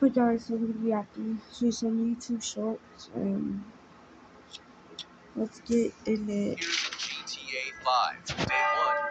Hey guys, I'm gonna be acting to some YouTube shorts and let's get in it. Here's GTA 5. Day 1,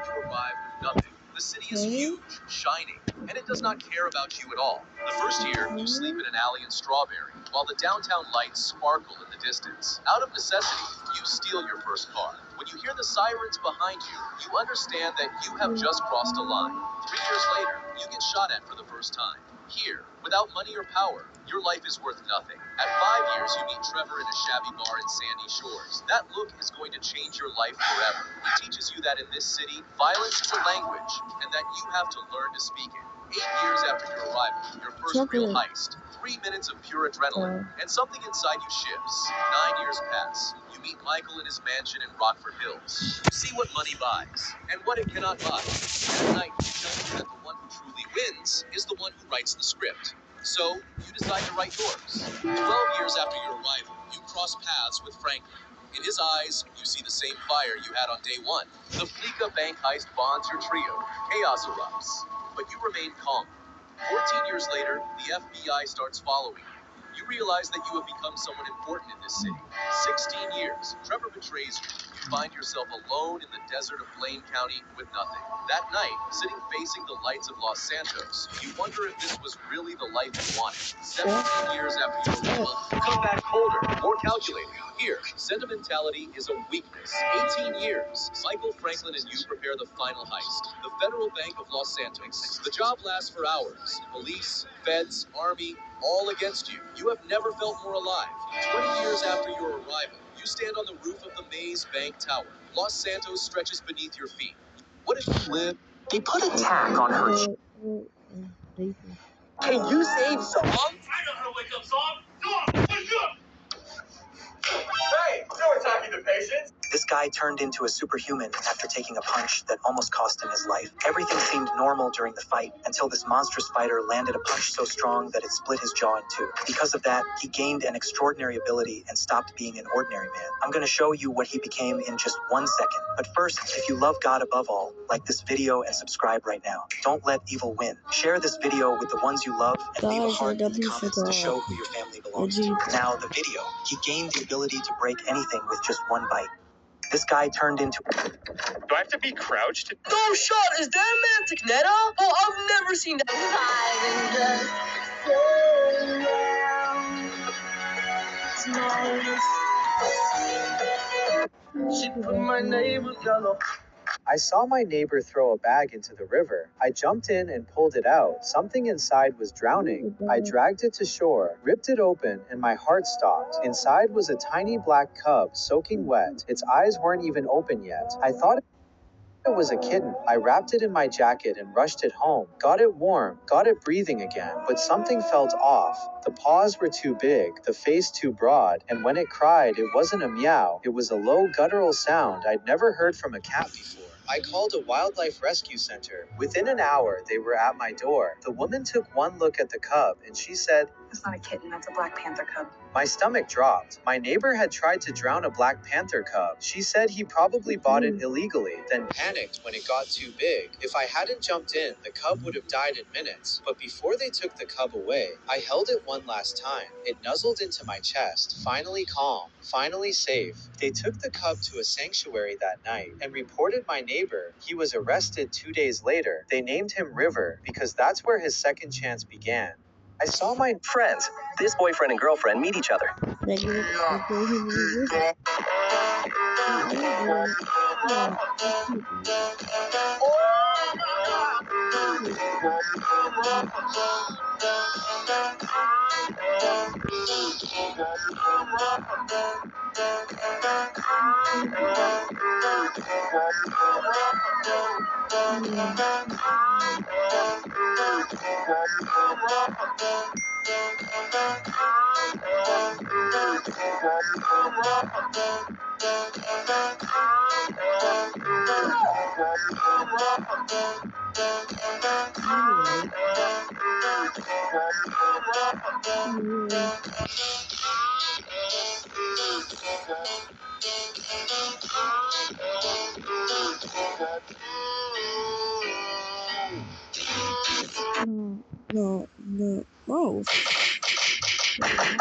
you arrive with nothing. The city is huge, shining, and it does not care about you at all. The first year, you sleep in an alley in Strawberry, while the downtown lights sparkle in the distance. Out of necessity, you steal your first car. When you hear the sirens behind you, you understand that you have just crossed a line. 3 years later, you get shot at for the first time. Here, without money or power, your life is worth nothing. At 5 years, you meet Trevor in a shabby bar in Sandy Shores. That look is going to change your life forever. It teaches you that in this city, violence is a language, and that you have to learn to speak it. 8 years after your arrival, your first real heist, 3 minutes of pure adrenaline, and something inside you shifts. 9 years pass. You meet Michael in his mansion in Rockford Hills. You see what money buys, and what it cannot buy. At night, you tell me that the one who truly wins is the one who writes the script. So, you decide to write yours. 12 years after your arrival, you cross paths with Franklin. In his eyes, you see the same fire you had on day 1. The Fleeca bank heist bonds your trio. Chaos erupts, but you remain calm. 14 years later, the FBI starts following you. You realize that you have become someone important in this city. 16 years, Trevor betrays you. You find yourself alone in the desert of Blaine County with nothing. That night, sitting facing the lights of Los Santos, you wonder if this was really the life you wanted. 17 years after your arrival, you come back colder, more calculated. Here, sentimentality is a weakness. 18 years, Michael, Franklin, and you prepare the final heist. The Federal Bank of Los Santos. The job lasts for hours. Police, feds, army, all against you. You have never felt more alive. 20 years after your arrival, you stand on the roof of the Maze Bank Tower. Los Santos stretches beneath your feet. What if you live? They put a tack on her. Can you save Song? I know how to wake up Song. Song, wake up! Hey, no attacking the patients. This guy turned into a superhuman after taking a punch that almost cost him his life. Everything seemed normal during the fight until this monstrous fighter landed a punch so strong that it split his jaw in two. Because of that, he gained an extraordinary ability and stopped being an ordinary man. I'm going to show you what he became in just 1 second. But first, if you love God above all, like this video and subscribe right now. Don't let evil win. Share this video with the ones you love and leave a heart in the comments to show who your family belongs to. Now, the video. He gained the ability to break anything with just one bite. This guy turned into... Do I have to be crouched? No shot! Is that Mantic Netta? Oh, I've never seen that. She put my name with yellow. I saw my neighbor throw a bag into the river. I jumped in and pulled it out. Something inside was drowning. I dragged it to shore, ripped it open, and my heart stopped. Inside was a tiny black cub, soaking wet. Its eyes weren't even open yet. I thought it was a kitten. I wrapped it in my jacket and rushed it home. Got it warm, got it breathing again, but something felt off. The paws were too big, the face too broad, and when it cried, it wasn't a meow. It was a low guttural sound I'd never heard from a cat before. I called a wildlife rescue center. Within an hour, they were at my door. The woman took one look at the cub and she said, "That's not a kitten, that's a Black Panther cub." My stomach dropped. My neighbor had tried to drown a Black Panther cub. She said he probably bought it illegally, then panicked when it got too big. If I hadn't jumped in, the cub would have died in minutes. But before they took the cub away, I held it one last time. It nuzzled into my chest, finally calm, finally safe. They took the cub to a sanctuary that night and reported my neighbor. He was arrested 2 days later. They named him River because that's where his second chance began. I saw my friends. This boyfriend and girlfriend meet each other. Oh. Add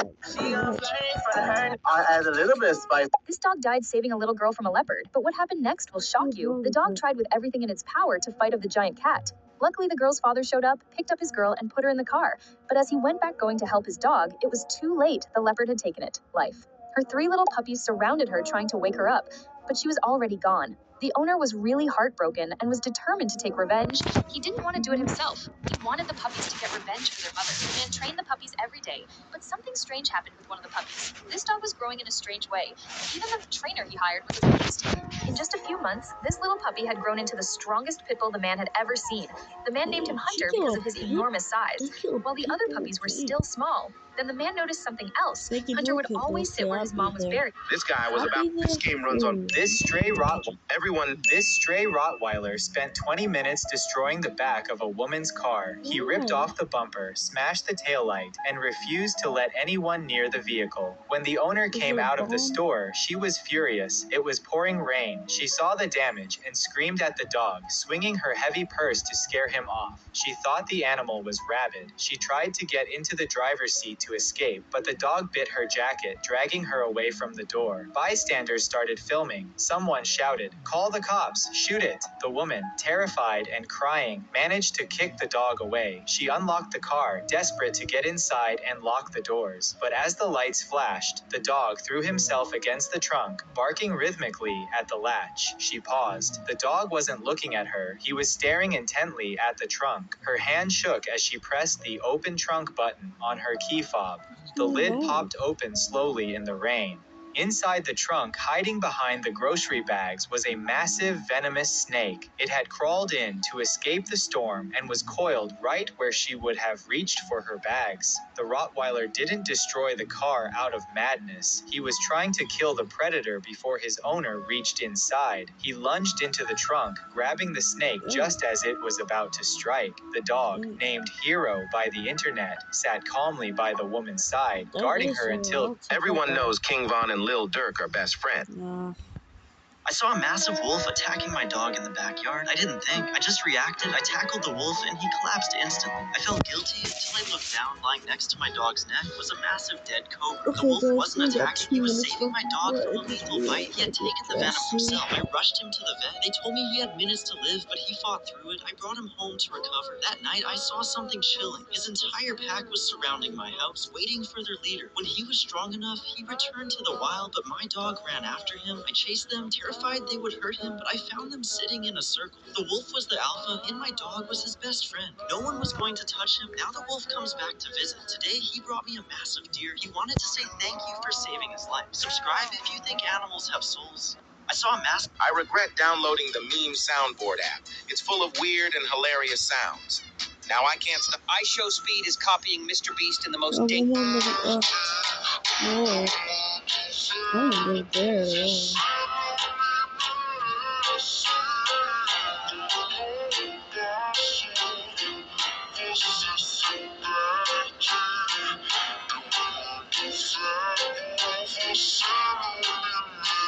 a little bit of spice. This dog died saving a little girl from a leopard, but what happened next will shock you. The dog tried with everything in its power to fight off the giant cat. Luckily, the girl's father showed up, picked up his girl, and put her in the car. But as he went back going to help his dog, it was too late. The leopard had taken it. Life. Her 3 little puppies surrounded her, trying to wake her up, but she was already gone. The owner was really heartbroken and was determined to take revenge. He didn't want to do it himself. He wanted the puppies to get revenge for their mother. The man trained the puppies every day, but something strange happened with one of the puppies. This dog was growing in a strange way. Even the trainer he hired was amazed. In just a few months, this little puppy had grown into the strongest pit bull the man had ever seen. The man named him Hunter because of his enormous size, while the other puppies were still small. Then the man noticed something else. Hunter would always sit where his mom was buried. This guy was about. This game runs on. This stray Rottweiler spent 20 minutes destroying the back of a woman's car. He ripped off the bumper, smashed the taillight, and refused to let anyone near the vehicle. When the owner came out of the store, she was furious. It was pouring rain. She saw the damage and screamed at the dog, swinging her heavy purse to scare him off. She thought the animal was rabid. She tried to get into the driver's seat to escape, but the dog bit her jacket, dragging her away from the door. Bystanders started filming. Someone shouted, "Call the cops, shoot it." The woman, terrified and crying, managed to kick the dog away. She unlocked the car, desperate to get inside and lock the doors. But as the lights flashed, the dog threw himself against the trunk, barking rhythmically at the latch. She paused. The dog wasn't looking at her. He was staring intently at the trunk. Her hand shook as she pressed the open trunk button on her key fob. The lid popped open slowly in the rain. Inside the trunk, hiding behind the grocery bags, was a massive venomous snake. It had crawled in to escape the storm and was coiled right where she would have reached for her bags. The Rottweiler didn't destroy the car out of madness. He was trying to kill the predator before his owner reached inside. He lunged into the trunk, grabbing the snake just as it was about to strike. The dog, named Hero by the internet, sat calmly by the woman's side, guarding her until Everyone knows King Von and Lil Durk are best friends. I saw a massive wolf attacking my dog in the backyard. I didn't think. I just reacted. I tackled the wolf and he collapsed instantly. I felt guilty until I looked down. Lying next to my dog's neck was a massive dead cobra. The wolf wasn't attacking. He was saving my dog from a lethal bite. He had taken the venom himself. I rushed him to the vet. They told me he had minutes to live, but he fought through it. I brought him home to recover. That night, I saw something chilling. His entire pack was surrounding my house, waiting for their leader. When he was strong enough, he returned to the wild, but my dog ran after him. I chased them, terrified they would hurt him, but I found them sitting in a circle. The wolf was the alpha, and my dog was his best friend. No one was going to touch him. Now the wolf comes back to visit. Today, he brought me a massive deer. He wanted to say thank you for saving his life. Subscribe if you think animals have souls. I saw a mask. I regret downloading the Meme Soundboard app. It's full of weird and hilarious sounds. Now I can't stop. iShowSpeed is copying Mr. Beast in the most I don't go there at all.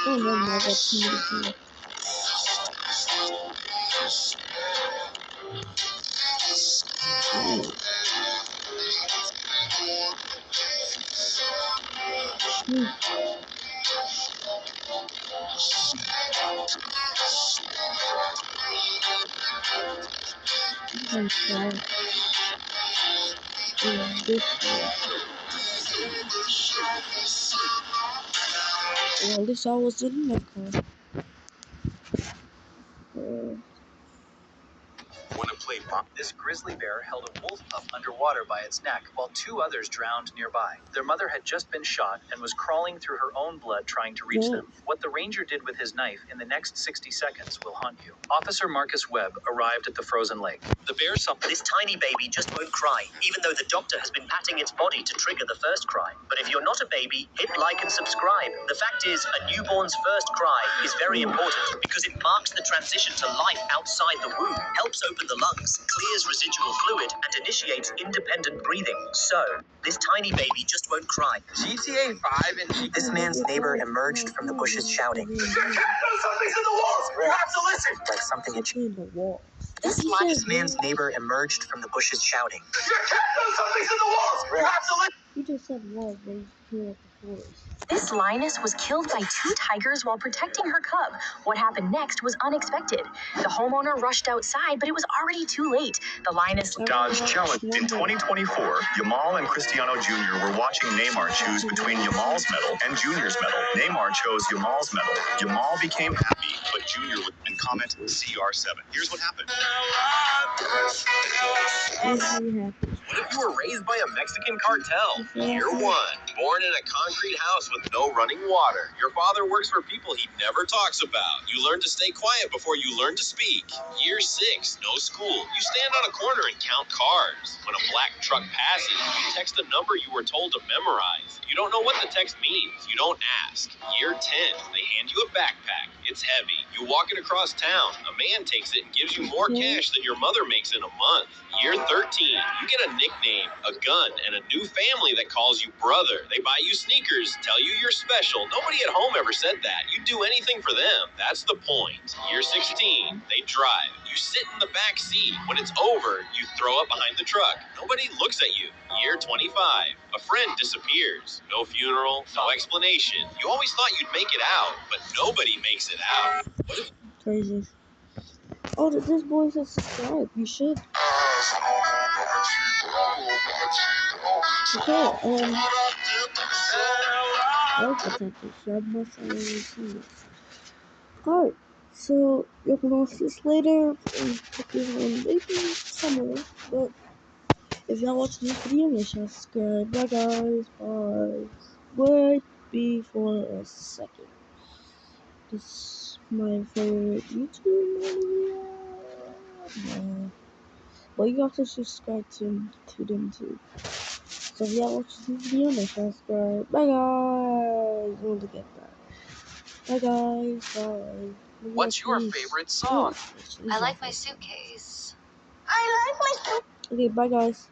Oh no, I got too many people. I'm sorry. This well, at least I was in the car. This grizzly bear held a wolf pup underwater by its neck while 2 others drowned nearby. Their mother had just been shot and was crawling through her own blood trying to reach them. What the ranger did with his knife in the next 60 seconds will haunt you. Officer Marcus Webb arrived at the frozen lake. The bear saw This tiny baby just won't cry, even though the doctor has been patting its body to trigger the first cry. But if you're not a baby, hit like and subscribe. The fact is, a newborn's first cry is very important because it marks the transition to life outside the womb, helps open the lungs, clears residual fluid, and initiates independent breathing. So, this tiny baby just won't cry. GTA 5 and This man's neighbor emerged from the bushes shouting. Something's in the walls! You have to listen! Like something had in the wall. This You this said man's what? neighbor emerged from the bushes shouting, "Your cat knows something's in the walls! You have to listen!" You just said what when you clear up the forest. This lioness was killed by 2 tigers while protecting her cub. What happened next was unexpected. The homeowner rushed outside, but it was already too late. The lioness Dodge Challenge. In 2024, Yamal and Cristiano Jr. were watching Neymar choose between Yamal's medal and Junior's medal. Neymar chose Yamal's medal. Yamal became happy, but Junior would and comment CR7. Here's what happened. Every happy. What if you were raised by a Mexican cartel? Year 1. Born in a concrete house with no running water. Your father works for people he never talks about. You learn to stay quiet before you learn to speak. Year 6. No school. You stand on a corner and count cars. When a black truck passes, you text a number you were told to memorize. You don't know what the text means. You don't ask. Year 10. They hand you a backpack. It's heavy. You walk it across town. A man takes it and gives you more cash than your mother makes in a month. Year 13. You get a nickname, a gun, and a new family that calls you brother. They buy you sneakers, tell you you're special. Nobody at home ever said that. You'd do anything for them. That's the point. Year 16. They drive. You sit in the back seat. When it's over, you throw up behind the truck. Nobody looks at you. Year 25. A friend disappears. No funeral, no explanation. You always thought you'd make it out, but nobody makes it out. Crazy. Oh, this boy said subscribe. You should. Okay, I like the type of sub must I see it. Alright, so you can watch this later and put this on maybe somewhere. But if y'all watching this video, make sure to subscribe. Bye guys. Bye. Wait before a second. This is my favorite YouTube video. No. But you have to subscribe to them too. So if y'all watch this video, make sure to subscribe. Bye guys. Don't forget that. Bye guys. Bye. What's your favorite song? I like my suitcase. Okay, bye guys.